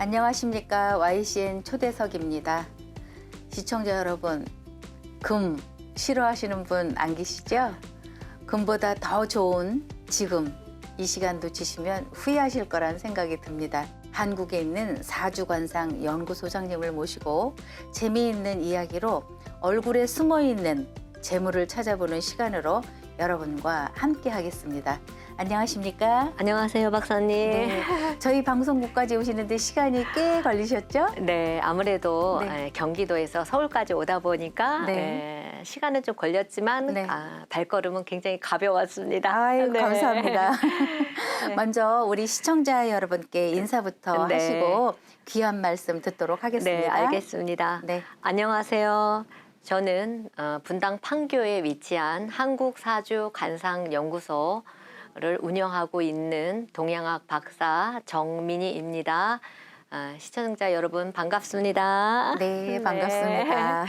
안녕하십니까. YCN 초대석입니다. 시청자 여러분, 금 싫어하시는 분 안 계시죠? 금보다 더 좋은 지금 이 시간 놓치시면 후회하실 거란 생각이 듭니다. 한국에 있는 사주관상 연구소장님을 모시고 재미있는 이야기로 얼굴에 숨어있는 재물을 찾아보는 시간으로 여러분과 함께 하겠습니다. 안녕하십니까? 안녕하세요, 박사님. 네, 저희 방송국까지 오시는데 시간이 꽤 걸리셨죠? 네, 아무래도 네. 경기도에서 서울까지 오다 보니까 네. 시간은 좀 걸렸지만 네. 발걸음은 굉장히 가벼웠습니다. 아유, 네. 감사합니다. 네. 먼저 우리 시청자 여러분께 인사부터 네. 하시고 귀한 말씀 듣도록 하겠습니다. 네, 알겠습니다. 네. 안녕하세요. 저는 분당 판교에 위치한 한국사주관상연구소를 운영하고 있는 동양학 박사 정민희입니다. 시청자 여러분 반갑습니다. 네, 반갑습니다.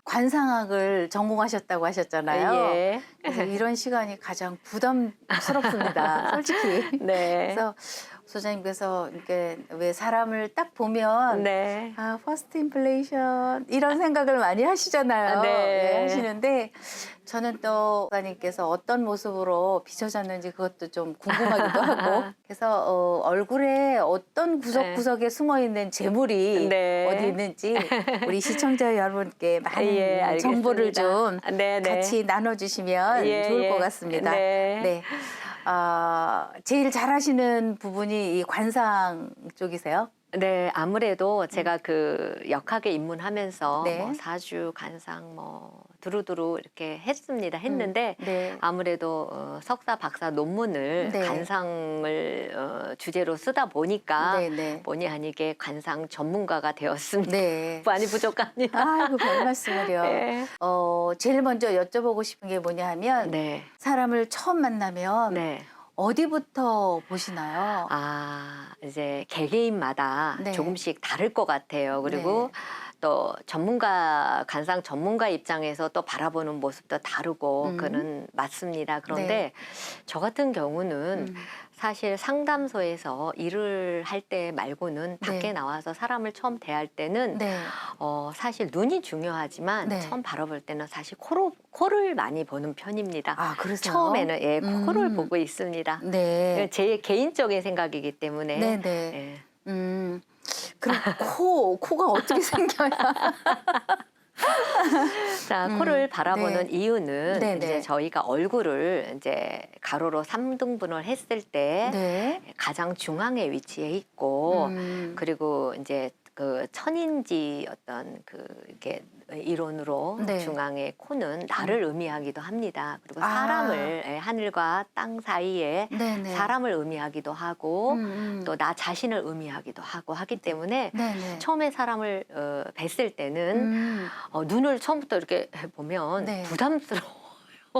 관상학을 전공하셨다고 하셨잖아요. 예. 그래서 이런 시간이 가장 부담스럽습니다. 솔직히. 네. 그래서 소장님께서 이렇게 왜 사람을 딱 보면 네. 퍼스트 임플레이션 이런 생각을 많이 하시잖아요. 네. 네, 하시는데 저는 또 소장님께서 어떤 모습으로 비춰졌는지 그것도 좀 궁금하기도 하고 그래서 얼굴에 어떤 구석구석에 숨어있는 재물이 네. 어디 있는지 우리 시청자 여러분께 많은 예, 정보를 좀 네, 네. 같이 나눠주시면 예, 좋을 예. 것 같습니다. 네. 네. 제일 잘하시는 부분이 이 관상 쪽이세요? 네, 아무래도 제가 그 역학에 입문하면서 네. 뭐 사주, 관상 뭐 두루두루 이렇게 했는데 네. 아무래도 석사, 박사 논문을 네. 관상을 주제로 쓰다 보니까 네, 네. 본의 아니게 관상 전문가가 되었습니다. 네. 많이 부족합니다. 아이고, 별 말씀을요. 네. 제일 먼저 여쭤보고 싶은 게 뭐냐 하면 네. 사람을 처음 만나면 네. 어디부터 보시나요? 이제 개개인마다 네. 조금씩 다를 것 같아요. 그리고 또 관상 전문가 입장에서 또 바라보는 모습도 다르고 그는 맞습니다. 그런데 네. 저 같은 경우는 사실 상담소에서 일을 할 때 말고는 밖에 네. 나와서 사람을 처음 대할 때는 네. 사실 눈이 중요하지만 네. 처음 바라볼 때는 사실 코를 많이 보는 편입니다. 그러세요? 처음에는 코를 보고 있습니다. 네. 제 개인적인 생각이기 때문에. 네, 네. 예. 그럼 코가 어떻게 생겨요? 자, 코를 바라보는 네. 이유는 네, 이제 네. 저희가 얼굴을 이제 가로로 3등분을 했을 때 네. 가장 중앙에 위치해 있고 그리고 이제 그 천인지 어떤 이렇게 이론으로 네. 중앙의 코는 나를 의미하기도 합니다. 그리고 아. 사람을 하늘과 땅 사이에 네네. 사람을 의미하기도 하고 또 나 자신을 의미하기도 하고 하기 때문에 네네. 처음에 사람을 뵀을 때는 눈을 처음부터 이렇게 보면 네.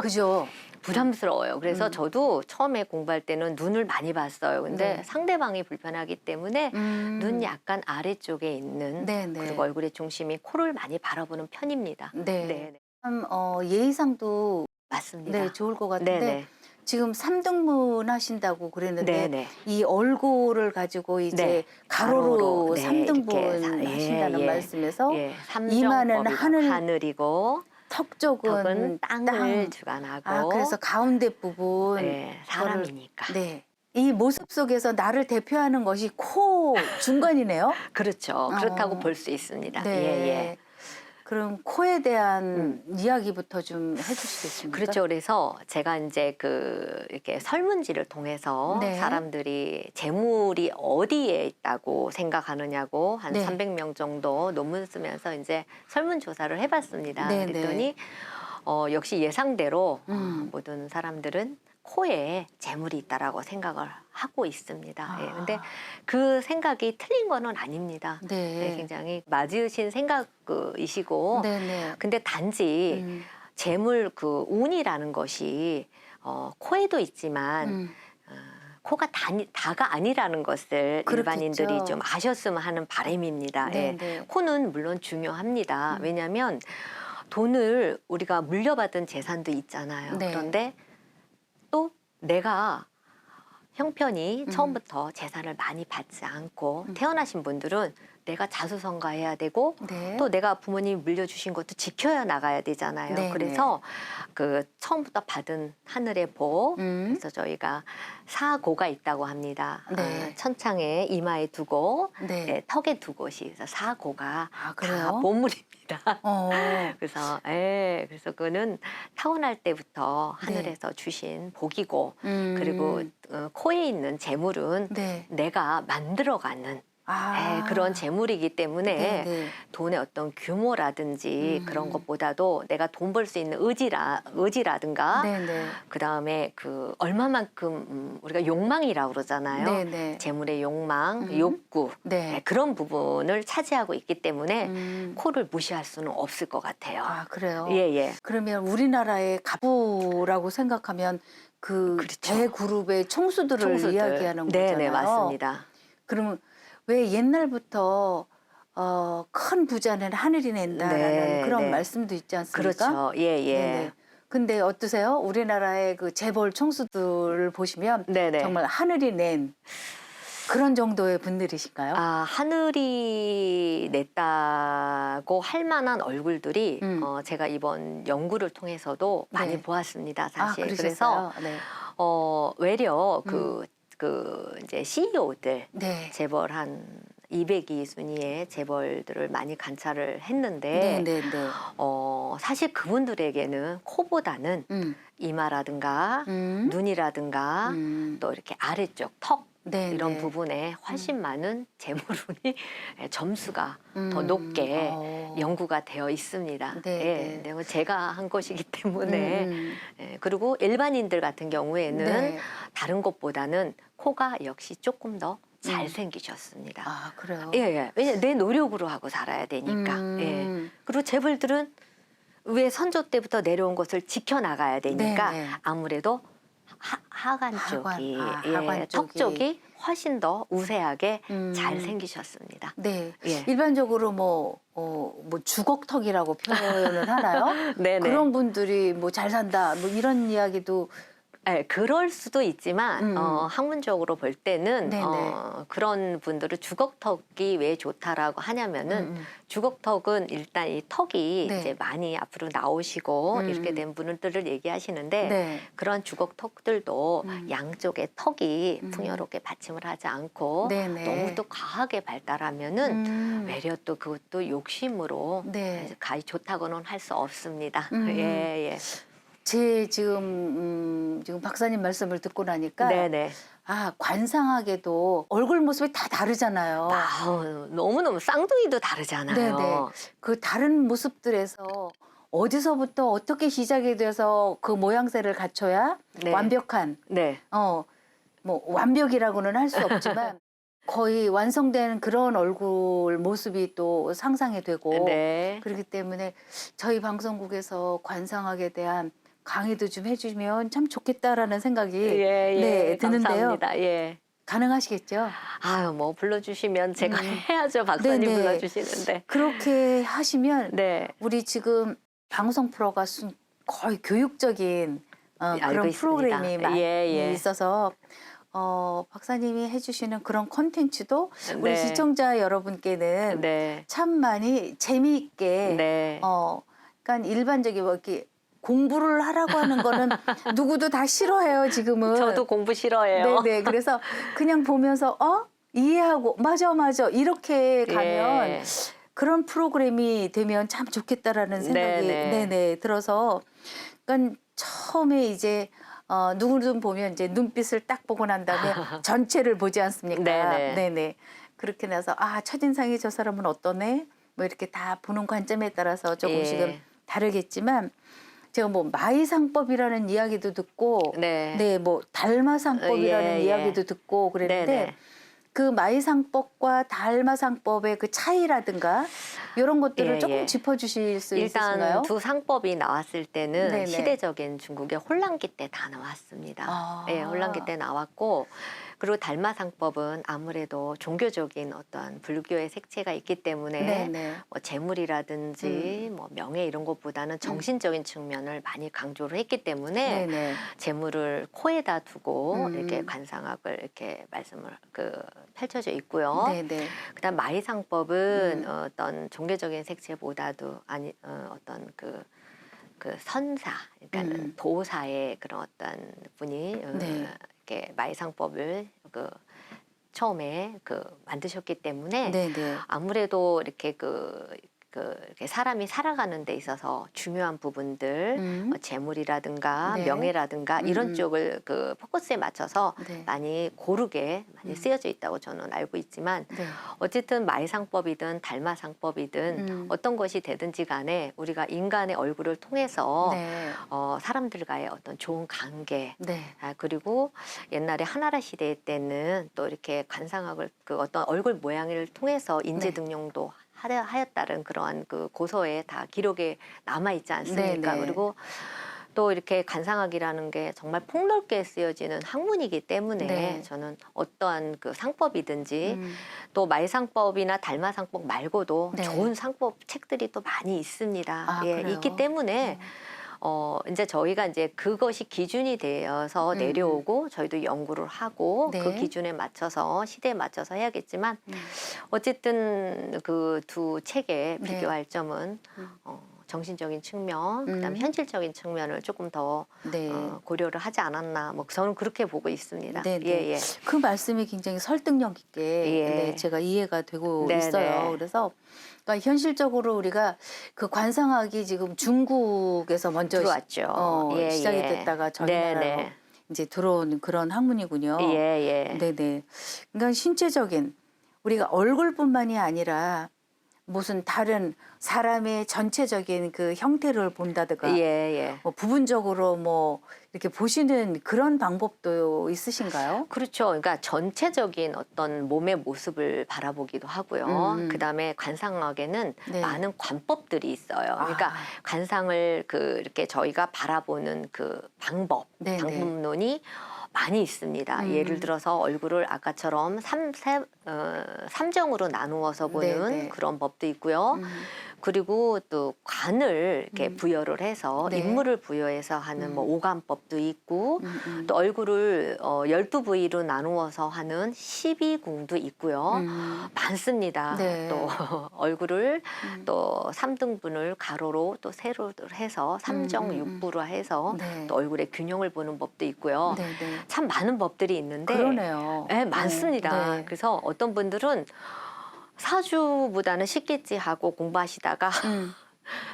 그죠? 부담스러워요. 그래서 저도 처음에 공부할 때는 눈을 많이 봤어요. 근데 네. 상대방이 불편하기 때문에 눈 네. 약간 아래쪽에 있는 네네. 그리고 얼굴의 중심이 코를 많이 바라보는 편입니다. 네. 참 예의상도 맞습니다. 네, 좋을 것 같은데 네네. 지금 3등분 하신다고 그랬는데 네네. 이 얼굴을 가지고 이제 네. 가로로 네, 3등분 이렇게 하신다는 예. 말씀에서 예, 이마는 삼정법이고 하늘이고 턱 쪽은 턱은 땅을 땅. 주관하고 그래서 가운데 부분 네, 사람이니까. 네. 이 모습 속에서 나를 대표하는 것이 코 중간이네요. 그렇죠. 그렇다고 볼 수 있습니다. 네. 예, 예. 그럼 코에 대한 이야기부터 좀 해주시겠습니까? 그렇죠. 그래서 제가 이제 이렇게 설문지를 통해서 네. 사람들이 재물이 어디에 있다고 생각하느냐고 한 네. 300명 정도 논문 쓰면서 이제 설문조사를 해봤습니다. 네, 그랬더니 역시 예상대로 모든 사람들은 코에 재물이 있다라고 생각을 하고 있습니다. 예, 근데 아. 그 생각이 틀린 거는 아닙니다. 네. 굉장히 맞으신 생각이시고 네네. 근데 단지 재물 운이라는 것이 코에도 있지만 코가 다가 아니라는 것을 그렇겠죠. 일반인들이 좀 아셨으면 하는 바람입니다. 예. 네. 코는 물론 중요합니다. 왜냐하면 돈을 우리가 물려받은 재산도 있잖아요. 네. 그런데 또 내가 형편이 처음부터 재산을 많이 받지 않고 태어나신 분들은 내가 자수성가해야 되고 네. 또 내가 부모님이 물려주신 것도 지켜야 나가야 되잖아요. 네, 그래서 그 처음부터 받은 하늘의 복, 그래서 저희가 사고가 있다고 합니다. 네. 천창에 이마에 두고 네. 네, 턱에 두 곳이 그래서 사고가 아, 다 그래요? 보물입니다. 어. 그래서 그래서 그거는 타고날 때부터 하늘에서 주신 복이고 그리고 코에 있는 재물은 네. 내가 만들어가는 아. 그런 재물이기 때문에 네, 네. 돈의 어떤 규모라든지 그런 것보다도 내가 돈 벌 수 있는 의지라든가 네, 네. 그다음에 그 얼마만큼 우리가 욕망이라고 그러잖아요. 네, 네. 재물의 욕망, 욕구 네. 그런 부분을 차지하고 있기 때문에 음. 코를 무시할 수는 없을 것 같아요. 아, 그래요? 예. 그러면 우리나라의 가부라고 생각하면 그 그렇죠. 대그룹의 총수들을 총수들. 이야기하는 거잖아요. 네네, 맞습니다. 그러면 왜 옛날부터 큰 부자는 하늘이 낸다라는 네, 그런 네. 말씀도 있지 않습니까? 그렇죠. 예. 네네. 근데 어떠세요? 우리나라의 그 재벌 총수들을 보시면 네네. 정말 하늘이 낸 그런 정도의 분들이신가요? 아, 하늘이 냈다고 할 만한 얼굴들이 제가 이번 연구를 통해서도 많이 네. 보았습니다, 아, 사실. 그래서 그러셨어요? 네. 외려 이제 CEO들 네. 재벌 한 202 순위의 재벌들을 많이 관찰을 했는데 네, 네, 네. 사실 그분들에게는 코보다는 이마라든가 눈이라든가 또 이렇게 아래쪽 턱 네, 이런 네. 부분에 훨씬 많은 재물운이 점수가 더 높게 연구가 되어 있습니다. 네, 네. 네, 제가 한 것이기 때문에 그리고 일반인들 같은 경우에는 네. 다른 것보다는 코가 역시 조금 더 잘생기셨습니다. 아, 그래요? 예. 왜냐 내 노력으로 하고 살아야 되니까. 예. 그리고 재벌들은 왜 선조 때부터 내려온 것을 지켜나가야 되니까 네, 네. 아무래도 하관 쪽이, 하관 턱 쪽이. 쪽이 훨씬 더 우세하게 잘 생기셨습니다. 네. 예. 일반적으로 뭐 주걱턱이라고 표현을 하나요? 네네. 그런 분들이 뭐 잘 산다, 뭐 이런 이야기도 네, 그럴 수도 있지만 학문적으로 볼 때는 네네. 그런 분들은 주걱턱이 왜 좋다라고 하냐면은 주걱턱은 일단 이 턱이 네. 이제 많이 앞으로 나오시고 이렇게 된 분들을 얘기하시는데 네. 그런 주걱턱들도 양쪽에 턱이 풍요롭게 받침을 하지 않고 네네. 너무 또 과하게 발달하면은 외려 또 그것도 욕심으로 네. 가히 좋다고는 할 수 없습니다. 예. 제 지금 박사님 말씀을 듣고 나니까 네네. 아, 관상학에도 얼굴 모습이 다 다르잖아요. 너무너무 쌍둥이도 다르잖아요. 네네. 그 다른 모습들에서 어디서부터 어떻게 시작이 돼서 그 모양새를 갖춰야 네. 완벽한 네. 뭐 완벽이라고는 할 수 없지만 거의 완성된 그런 얼굴 모습이 또 상상이 되고 네. 그렇기 때문에 저희 방송국에서 관상학에 대한 강의도 좀 해주면 참 좋겠다라는 생각이 네, 드는데요. 감사합니다. 예. 가능하시겠죠? 아유, 뭐 불러주시면 제가 해야죠. 박사님 네네. 불러주시는데. 그렇게 하시면 네. 우리 지금 방송 프로가 거의 교육적인 알고 그런 있습니다. 프로그램이 많이 예. 있어서 박사님이 해주시는 그런 콘텐츠도 우리 네. 시청자 여러분께는 네. 참 많이 재미있게 네. 그러니까 일반적인 뭐 이렇게 공부를 하라고 하는 거는 누구도 다 싫어해요 지금은. 저도 공부 싫어해요. 네네. 그래서 그냥 보면서 이해하고 맞아 이렇게 가면 예. 그런 프로그램이 되면 참 좋겠다라는 생각이 네네 들어서 그러니까 처음에 이제 누구든 보면 이제 눈빛을 딱 보고 난 다음에 전체를 보지 않습니까? 네네. 그렇게 나서 첫인상이 저 사람은 어떠네? 뭐 이렇게 다 보는 관점에 따라서 조금씩은 다르겠지만 제가 뭐 마이상법이라는 이야기도 듣고 뭐 달마상법이라는 이야기도 듣고 그랬는데 그 마이상법과 달마상법의 그 차이라든가 이런 것들을 조금 짚어주실 수 있으신가요? 일단 두 상법이 나왔을 때는 네네. 시대적인 중국의 혼란기 때 다 나왔습니다. 예, 혼란기 때 나왔고 그리고 달마상법은 아무래도 종교적인 어떤 불교의 색채가 있기 때문에 네네. 뭐 재물이라든지 뭐 명예 이런 것보다는 정신적인 측면을 많이 강조를 했기 때문에 네네. 재물을 코에다 두고 이렇게 음. 관상학을 이렇게 말씀을 펼쳐져 있고요. 네네. 그다음 마이상법은 어떤 종교적인 색채보다도 어떤 그 선사, 그러니까 도사의 그런 어떤 분이 네. 이렇게 마이상법을 처음에 만드셨기 때문에 네네. 아무래도 이렇게 이렇게 사람이 살아가는 데 있어서 중요한 부분들, 음. 재물이라든가 네. 명예라든가 이런 쪽을 포커스에 맞춰서 네. 많이 고르게 많이 쓰여져 있다고 저는 알고 있지만 네. 어쨌든 마이상법이든 달마상법이든 어떤 것이 되든지 간에 우리가 인간의 얼굴을 통해서 네. 사람들과의 어떤 좋은 관계, 네. 그리고 옛날에 한나라 시대 때는 또 이렇게 관상학을 어떤 얼굴 모양을 통해서 인재 네. 등용도 하였다는 그러한 고서에 다 기록에 남아 있지 않습니까? 네네. 그리고 또 이렇게 관상학이라는 게 정말 폭넓게 쓰여지는 학문이기 때문에 네. 저는 어떠한 상법이든지 음. 또 말상법이나 달마상법 말고도 네. 좋은 상법 책들이 또 많이 있습니다. 아, 예, 그래요? 있기 때문에 이제 저희가 이제 그것이 기준이 되어서 내려오고 저희도 연구를 하고 네. 그 기준에 맞춰서 시대에 맞춰서 해야겠지만 어쨌든 그 두 책에 네. 비교할 점은 정신적인 측면, 그다음 현실적인 측면을 조금 더 네. 고려를 하지 않았나, 뭐 저는 그렇게 보고 있습니다. 네네. 예, 예. 그 말씀이 굉장히 설득력 있게 예. 네, 제가 이해가 되고 네, 있어요. 네. 그래서 그러니까 현실적으로 우리가 그 관상학이 지금 중국에서 먼저 들어왔죠. 예, 시작이 예. 됐다가 저희 네, 나라로 네. 이제 들어온 그런 학문이군요. 예, 예. 네네. 그러니까 신체적인 우리가 얼굴뿐만이 아니라 무슨 다른 사람의 전체적인 그 형태를 본다든가 예, 예. 뭐 부분적으로 뭐 이렇게 보시는 그런 방법도 있으신가요? 그렇죠. 그러니까 전체적인 어떤 몸의 모습을 바라보기도 하고요. 그다음에 관상학에는 네. 많은 관법들이 있어요. 그러니까 아. 관상을 이렇게 저희가 바라보는 방법, 네네. 방법론이 많이 있습니다. 예를 들어서 얼굴을 아까처럼 삼정으로 나누어서 보는 네네. 그런 법도 있고요. 그리고 또 관을 이렇게 부여를 해서 네. 인물을 부여해서 하는 뭐 오감법도 있고 또 얼굴을 12부위로 나누어서 하는 12궁도 있고요. 많습니다. 네. 또 얼굴을 또 3등분을 가로로 또 세로를 해서 삼정육부로 해서 네. 또 얼굴의 균형을 보는 법도 있고요. 네네. 참 많은 법들이 있는데 그러네요. 네, 많습니다. 네. 그래서 어떤 분들은 사주보다는 쉽겠지 하고 공부하시다가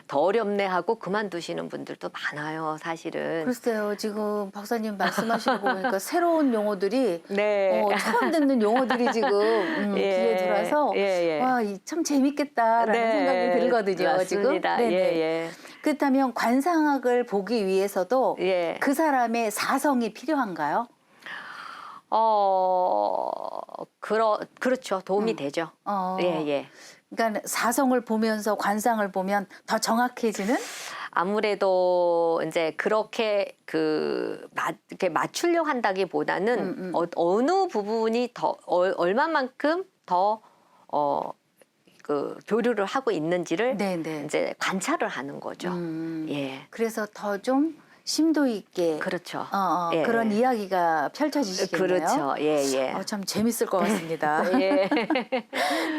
더 어렵네 하고 그만두시는 분들도 많아요, 사실은. 글쎄요, 지금 박사님 말씀하시는 거 보니까 새로운 용어들이 네. 처음 듣는 용어들이 지금 예, 귀에 들어와서 예, 예. 와, 참 재밌겠다라는 네, 생각이 들거든요, 맞습니다. 지금. 네네. 예, 예. 그렇다면 관상학을 보기 위해서도 예. 그 사람의 사성이 필요한가요? 그렇죠. 도움이 되죠. 예, 예. 그러니까 사성을 보면서 관상을 보면 더 정확해지는? 아무래도 이제 그렇게 이렇게 맞추려 한다기보다는 어느 부분이 더 얼마만큼 더 교류를 하고 있는지를 네네. 이제 관찰을 하는 거죠. 예. 그래서 더 좀 심도 있게 그렇죠. 예. 그런 이야기가 펼쳐지시겠네요. 그렇죠. 예, 예. 참 재밌을 것 같습니다. 예.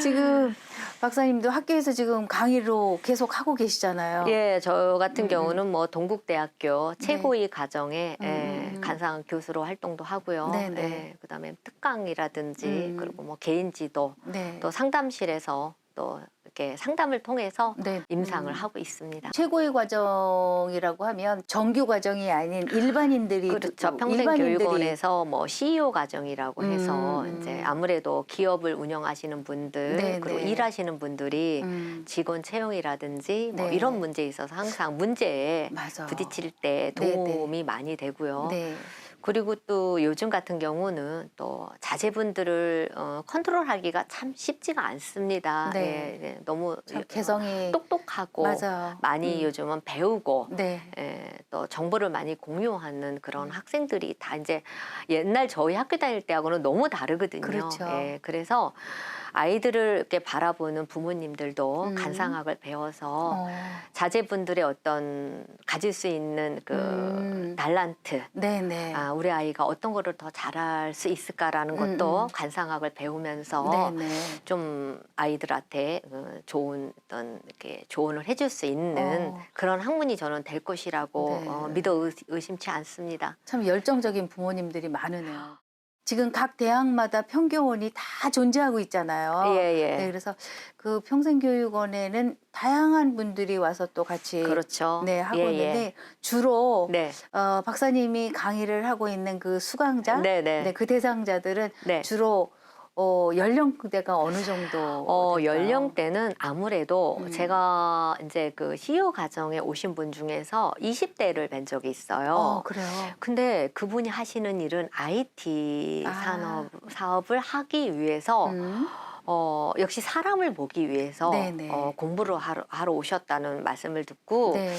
지금 박사님도 학교에서 지금 강의로 계속 하고 계시잖아요. 예, 저 같은 경우는 뭐 동국대학교 최고위 과정에 관상 교수로 활동도 하고요. 네네. 예, 그다음에 특강이라든지 그리고 뭐 개인 지도 네. 또 상담실에서 또 이렇게 상담을 통해서 네. 임상을 하고 있습니다. 최고의 과정이라고 하면 정규 과정이 아닌 일반인들이 그렇죠. 평생교육원에서 뭐 CEO 과정이라고 해서 이제 아무래도 기업을 운영하시는 분들 네, 그리고 네. 일하시는 분들이 직원 채용이라든지 뭐 네. 이런 문제에 있어서 항상 문제에 맞아. 부딪힐 때 네, 도움이 많이 되고요. 네. 그리고 또 요즘 같은 경우는 또 자제분들을 컨트롤하기가 참 쉽지가 않습니다. 네. 예, 예, 너무 참 개성이 똑똑하고 맞아요. 많이 요즘은 배우고 네. 예, 또 정보를 많이 공유하는 그런 학생들이 다 이제 옛날 저희 학교 다닐 때하고는 너무 다르거든요. 그렇죠. 예, 그래서 아이들을 이렇게 바라보는 부모님들도 간상학을 배워서 어. 자제분들의 어떤 가질 수 있는 그 달란트, 네네. 아, 우리 아이가 어떤 거를 더 잘할 수 있을까라는 것도 관상학을 배우면서 네네. 좀 아이들한테 좋은 어떤 이렇게 조언을 해줄 수 있는 그런 학문이 저는 될 것이라고 네. 믿어 의심치 않습니다. 참 열정적인 부모님들이 많으네요. 지금 각 대학마다 평교원이 다 존재하고 있잖아요. 예, 예. 네, 그래서 그 평생교육원에는 다양한 분들이 와서 또 같이 그렇죠. 네, 하고 예, 예. 있는데 주로 네. 박사님이 강의를 하고 있는 그 수강자, 네, 네. 그 대상자들은 네. 주로 연령대가 어느 정도 될까요? 연령대는 아무래도 제가 이제 그 CEO 가정에 오신 분 중에서 20대를 뵌 적이 있어요. 그래요. 근데 그분이 하시는 일은 IT 아. 사업을 하기 위해서 역시 사람을 보기 위해서 네네. 공부를 하러 오셨다는 말씀을 듣고 네네.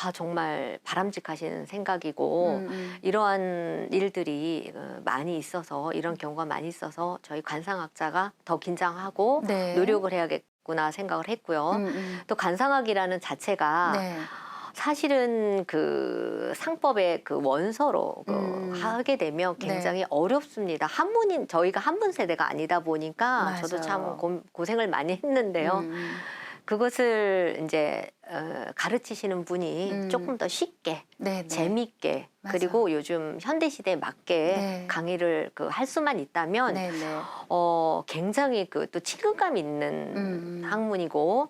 아, 정말 바람직하신 생각이고 이러한 일들이 많이 있어서 이런 경우가 많이 있어서 저희 관상학자가 더 긴장하고 네. 노력을 해야겠구나 생각을 했고요. 또 관상학이라는 자체가 네. 사실은 그 상법의 그 원서로 하게 되면 굉장히 어렵습니다. 한문인 저희가 한문 세대가 아니다 보니까 저도 참 맞아요. 고생을 많이 했는데요. 그것을 이제 가르치시는 분이 조금 더 쉽게 네네. 재밌게 맞아. 그리고 요즘 현대 시대에 맞게 네. 강의를 할 수만 있다면 네네. 굉장히 그 또 친근감 있는 학문이고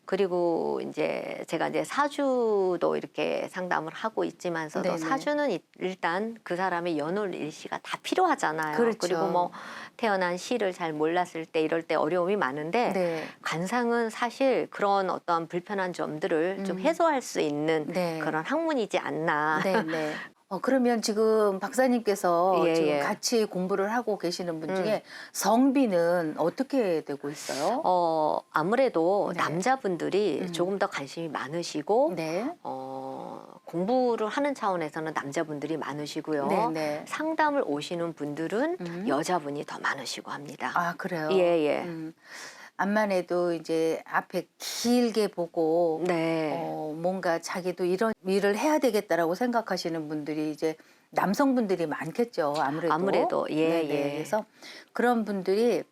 그리고 이제 제가 이제 사주도 이렇게 상담을 하고 있지만서도 네네. 사주는 일단 그 사람의 연월 일시가 다 필요하잖아요. 그렇죠. 그리고 뭐 태어난 시를 잘 몰랐을 때 이럴 때 어려움이 많은데 네. 관상은 사실 그런 어떤 불편한 점들을 좀 해소할 수 있는 네. 그런 학문이지 않나. 네네. 그러면 지금 박사님께서 예, 지금 예. 같이 공부를 하고 계시는 분 중에 성비는 어떻게 되고 있어요? 아무래도 네. 남자분들이 조금 더 관심이 많으시고 네. 공부를 하는 차원에서는 남자분들이 많으시고요. 네네. 상담을 오시는 분들은 여자분이 더 많으시고 합니다. 아, 그래요? 예, 예. 암만 해도 이제 앞에 길게 보고 네. 뭔가 자기도 이런 일을 해야 되겠다라고 생각하시는 분들이 이제 남성분들이 많겠죠. 아무래도. 아무래도, 예, 네네. 예. 그래서 그런 분들이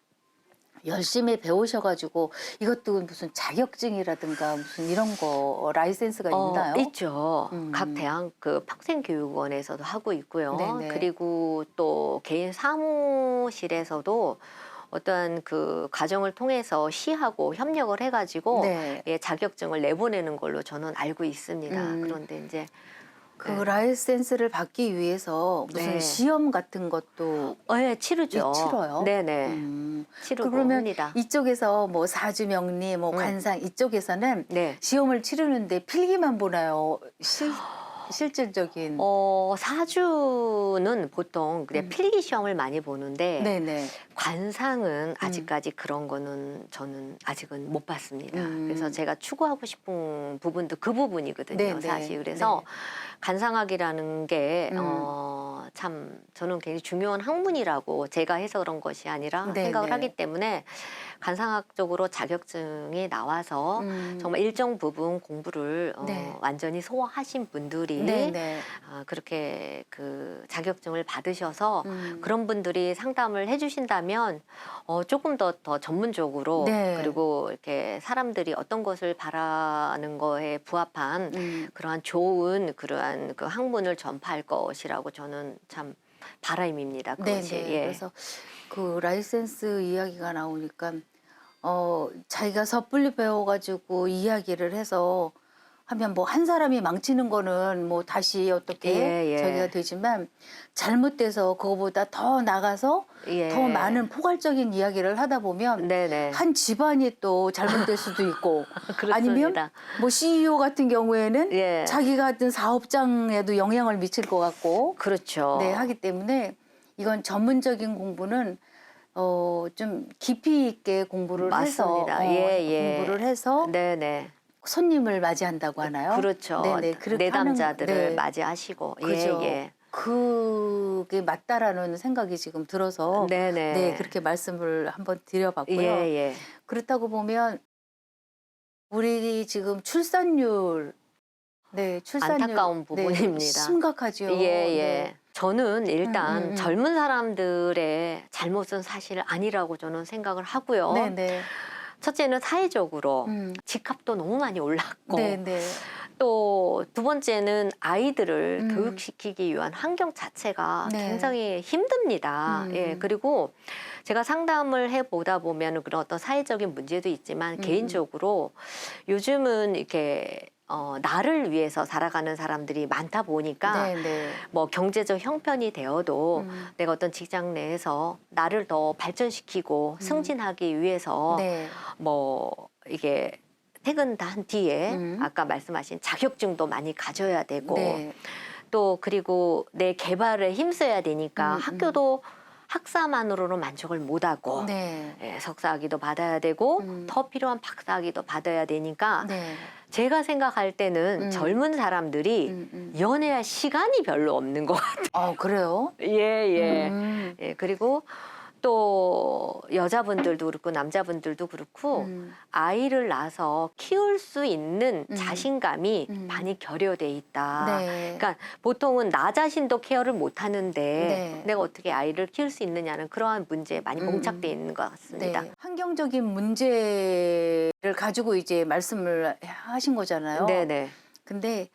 열심히 배우셔가지고 이것도 무슨 자격증이라든가 무슨 이런 거 라이센스가 있나요? 있죠. 각 대학 그 평생교육원에서도 하고 있고요. 네네. 그리고 또 개인 사무실에서도 어떠한 그 과정을 통해서 시하고 협력을 해가지고 네. 예, 자격증을 내보내는 걸로 저는 알고 있습니다. 그런데 이제 그 라이센스를 받기 위해서 무슨 네. 시험 같은 것도 예, 치르죠. 치러요? 네네. 치르고 그러면 합니다. 이쪽에서 뭐 사주명리, 뭐 관상 이쪽에서는 네. 시험을 치르는데 필기만 보나요? 실질적인. 사주는 보통 그냥 필기 시험을 많이 보는데 네네. 관상은 아직까지 그런 거는 저는 아직은 못 봤습니다. 그래서 제가 추구하고 싶은 부분도 그 부분이거든요. 네네. 사실 그래서 네. 관상학이라는 게 참 저는 굉장히 중요한 학문이라고 제가 해서 그런 것이 아니라 네네. 생각을 하기 때문에 관상학적으로 자격증이 나와서 정말 일정 부분 공부를 네. 완전히 소화하신 분들이 네네. 그렇게 그 자격증을 받으셔서 그런 분들이 상담을 해주신다면 조금 더 전문적으로 네. 그리고 이렇게 사람들이 어떤 것을 바라는 거에 부합한 그러한 좋은 그러한 그 학문을 전파할 것이라고 저는 참 바람입니다. 그것이. 네네. 예. 그래서 그 라이센스 이야기가 나오니까 자기가 섣불리 배워가지고 이야기를 해서 하면 뭐 한 사람이 망치는 거는 뭐 다시 어떻게 예, 예. 저기가 되지만 잘못돼서 그거보다 더 나가서 예. 더 많은 포괄적인 이야기를 하다 보면 네네. 한 집안이 또 잘못될 수도 있고 그렇습니다. 아니면 뭐 CEO 같은 경우에는 예. 자기가 하던 사업장에도 영향을 미칠 것 같고 그렇죠. 네, 하기 때문에 이건 전문적인 공부는 좀 깊이 있게 공부를 맞습니다. 해서 예, 예. 공부를 해서 네네. 손님을 맞이한다고 하나요? 그렇죠. 네네, 그렇게 내담자들을 네. 맞이하시고. 그죠. 예, 예. 그게 맞다라는 생각이 지금 들어서 네네. 네, 그렇게 말씀을 한번 드려봤고요. 예, 예. 그렇다고 보면 우리 지금 출산율 네, 출산율 안타까운 부분입니다. 네, 심각하죠. 예, 예. 네. 저는 일단 음. 젊은 사람들의 잘못은 사실 아니라고 저는 생각을 하고요. 네, 네. 첫째는 사회적으로 음. 집값도 너무 많이 올랐고 네, 네. 또 두 번째는 아이들을 음. 교육시키기 위한 환경 자체가 네. 굉장히 힘듭니다. 예, 그리고 제가 상담을 해보다 보면 그런 어떤 사회적인 문제도 있지만 개인적으로 요즘은 이렇게 나를 위해서 살아가는 사람들이 많다 보니까 네, 네. 뭐 경제적 형편이 되어도 음. 내가 어떤 직장 내에서 나를 더 발전시키고 승진하기 위해서 네. 뭐 이게 퇴근한 뒤에 아까 말씀하신 자격증도 많이 가져야 되고 네. 또 그리고 내 개발에 힘써야 되니까 학교도 학사만으로는 만족을 못하고 네. 예, 석사학위도 받아야 되고 더 필요한 박사학위도 받아야 되니까 네. 제가 생각할 때는 젊은 사람들이 연애할 시간이 별로 없는 것 같아요. 그래요? 예, 예. 음. 예, 그리고 또 여자분들도 그렇고 남자분들도 그렇고 아이를 낳아서 키울 수 있는 자신감이 많이 결여돼 있다. 네. 그러니까 보통은 나 자신도 케어를 못 하는데 네. 내가 어떻게 아이를 키울 수 있느냐는 그러한 문제에 많이 봉착돼 있는 것 같습니다. 네. 환경적인 문제를 가지고 이제 말씀을 하신 거잖아요. 네네. 근데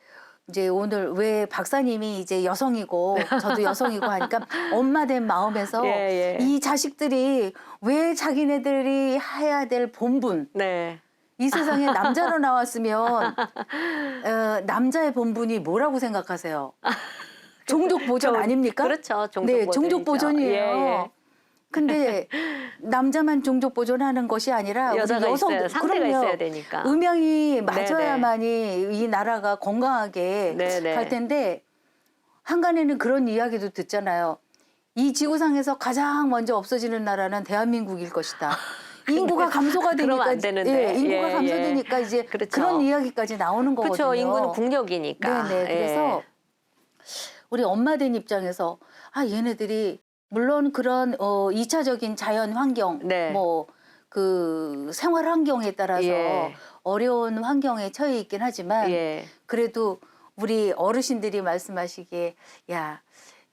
이제 오늘 왜 박사님이 이제 여성이고 저도 여성이고 하니까 엄마 된 마음에서 예, 예. 이 자식들이 왜 자기네들이 해야 될 본분 네. 이 세상에 남자로 나왔으면 남자의 본분이 뭐라고 생각하세요? 종족 보존 아닙니까? 그렇죠. 종족 네, 보존이죠. 종족 보존이에요. 예, 예. 근데 남자만 종족 보존하는 것이 아니라 우리 여자가 여성 있어야, 상대가 있어야 되니까. 음양이 맞아야만이 이 나라가 건강하게 네네. 갈 텐데 한간에는 그런 이야기도 듣잖아요. 이 지구상에서 가장 먼저 없어지는 나라는 대한민국일 것이다. 인구가 감소가 그러면 되니까 안 되는데. 예, 인구가 예, 감소되니까 이제 그렇죠. 그런 이야기까지 나오는 거거든요. 그렇죠. 인구는 국력이니까. 네네. 그래서 우리 엄마 된 입장에서 얘네들이 물론 그런 2차적인 자연 환경 네. 뭐 그 생활 환경에 따라서 예. 어려운 환경에 처해 있긴 하지만 예. 그래도 우리 어르신들이 말씀하시기에 야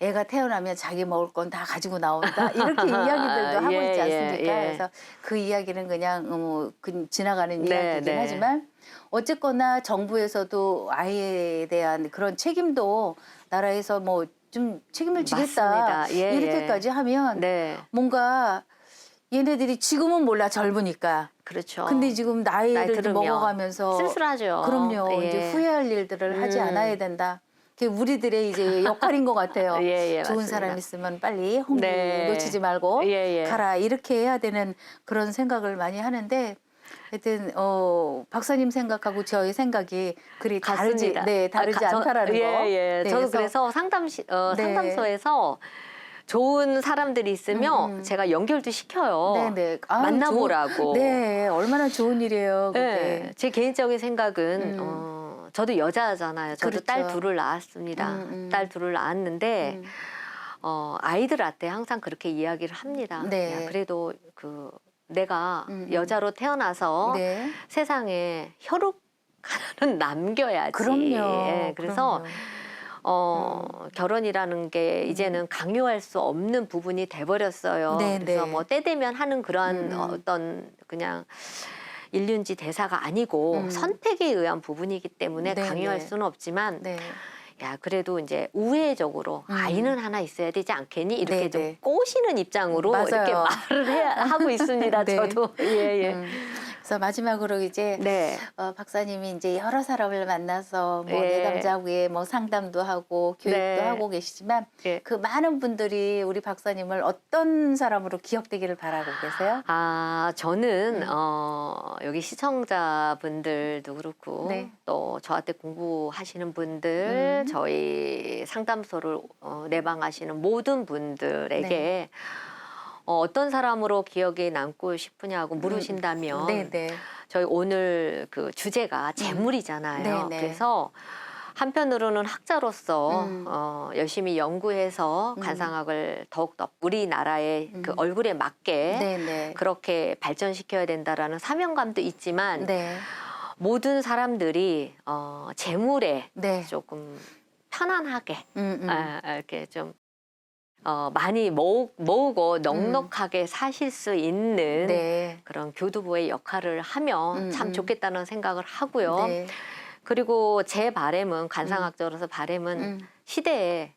애가 태어나면 자기 먹을 건 다 가지고 나온다 이렇게 이야기들도 하고 예, 있지 예, 않습니까? 예. 그래서 그 이야기는 그냥 지나가는 네, 이야기이긴 네. 하지만 어쨌거나 정부에서도 아이에 대한 그런 책임도 나라에서 뭐 좀 책임을 지겠다 맞습니다. 예, 이렇게까지 하면 네. 뭔가 얘네들이 지금은 몰라 젊으니까 그렇죠. 근데 지금 나이 나이를 들으면 먹어가면서 쓸쓸하죠. 그럼요. 예. 이제 후회할 일들을 하지 않아야 된다. 그게 우리들의 이제 역할인 것 같아요. 예, 예, 좋은 맞습니다. 사람 있으면 빨리 홍기 네. 놓치지 말고 예, 예. 가라 이렇게 해야 되는 그런 생각을 많이 하는데 하여튼 박사님 생각하고 저의 생각이 그리 다르지 같습니다. 다르지 않다라는 거. 예, 예. 네, 저도 그래서 상담소에서 좋은 사람들이 있으면 제가 연결도 시켜요. 네네. 만나보라고. 네, 얼마나 좋은 일이에요. 그게. 네, 제 개인적인 생각은 저도 여자잖아요. 저도 그렇죠. 딸 둘을 낳았습니다. 딸 둘을 낳았는데 아이들한테 항상 그렇게 이야기를 합니다. 네. 야, 그래도 내가 여자로 태어나서 네. 세상에 혈육 하나는 남겨야지. 그럼요. 예, 그래서 그럼요. 결혼이라는 게 이제는 강요할 수 없는 부분이 돼버렸어요. 네, 그래서 네. 뭐 때 되면 하는 그러한 어떤 그냥 일륜지 대사가 아니고 선택에 의한 부분이기 때문에 네, 강요할 네. 수는 없지만 네. 야 그래도 이제 우회적으로 아이는 하나 있어야 되지 않겠니? 이렇게 네, 좀 네. 꼬시는 입장으로 맞아요. 이렇게 말을 하고 있습니다. 네. 저도. 예, 예. 그래서 마지막으로 이제 네. 박사님이 이제 여러 사람을 만나서 뭐 예. 내담자후에 뭐 상담도 하고 교육도 네. 하고 계시지만 예. 그 많은 분들이 우리 박사님을 어떤 사람으로 기억되기를 바라고 계세요? 저는 여기 시청자분들도 그렇고 네. 또 저한테 공부하시는 분들, 저희 상담소를 내방하시는 모든 분들에게 네. 어떤 사람으로 기억에 남고 싶으냐고 물으신다면 네네. 저희 오늘 그 주제가 재물이잖아요. 네네. 그래서 한편으로는 학자로서 열심히 연구해서 음. 관상학을 더욱더 우리나라의 그 얼굴에 맞게 네네. 그렇게 발전시켜야 된다라는 사명감도 있지만 네. 모든 사람들이 재물에 네. 조금 편안하게 음. 이렇게 좀 많이 모으고 넉넉하게 사실 수 있는 네. 그런 교두보의 역할을 하면 참 좋겠다는 생각을 하고요. 네. 그리고 제 바람은 관상학자로서 바람은 시대에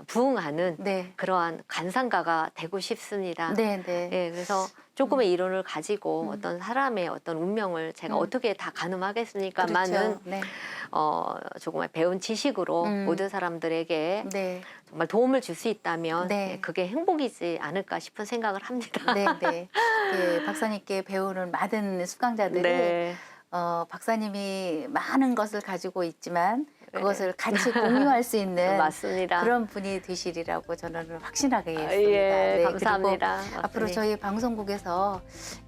부응하는 네. 그러한 관상가가 되고 싶습니다. 네네. 예, 그래서 조금의 이론을 가지고 어떤 사람의 어떤 운명을 제가 어떻게 다 가늠하겠습니까만은 그렇죠. 네. 조금의 배운 지식으로 모든 사람들에게 네. 정말 도움을 줄 수 있다면 네. 예, 그게 행복이지 않을까 싶은 생각을 합니다. 네네. 박사님께 배우는 많은 수강자들이 네. 박사님이 많은 것을 가지고 있지만 그것을 같이 공유할 수 있는 맞습니다. 그런 분이 되시리라고 저는 확신하게 했습니다. 예, 네, 감사합니다. 그리고 앞으로 저희 방송국에서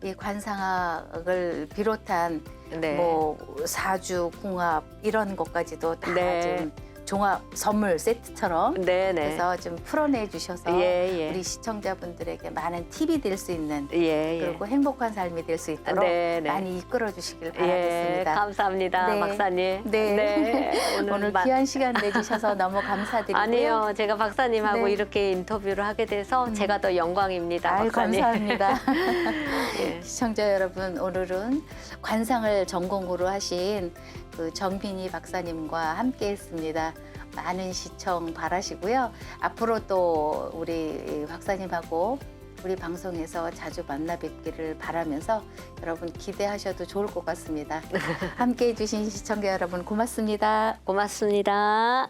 이 관상학을 비롯한 네. 뭐 사주, 궁합 이런 것까지도 다 네. 지금 종합 선물 세트처럼 네네. 그래서 좀 풀어내 주셔서 예, 예. 우리 시청자분들에게 많은 팁이 될 수 있는 예, 예. 그리고 행복한 삶이 될 수 있도록 네, 네. 많이 이끌어 주시길 예, 바라겠습니다. 감사합니다, 네. 박사님. 네. 오늘 마- 귀한 시간 내주셔서 너무 감사드리고요. 아니요, 제가 박사님하고 네. 이렇게 인터뷰를 하게 돼서 제가 더 영광입니다, 아유, 박사님. 감사합니다. 예. 시청자 여러분, 오늘은 관상을 전공으로 하신 그 정빈희 박사님과 함께했습니다. 많은 시청 바라시고요. 앞으로 또 우리 박사님하고 우리 방송에서 자주 만나 뵙기를 바라면서 여러분 기대하셔도 좋을 것 같습니다. 함께해 주신 시청자 여러분 고맙습니다. 고맙습니다.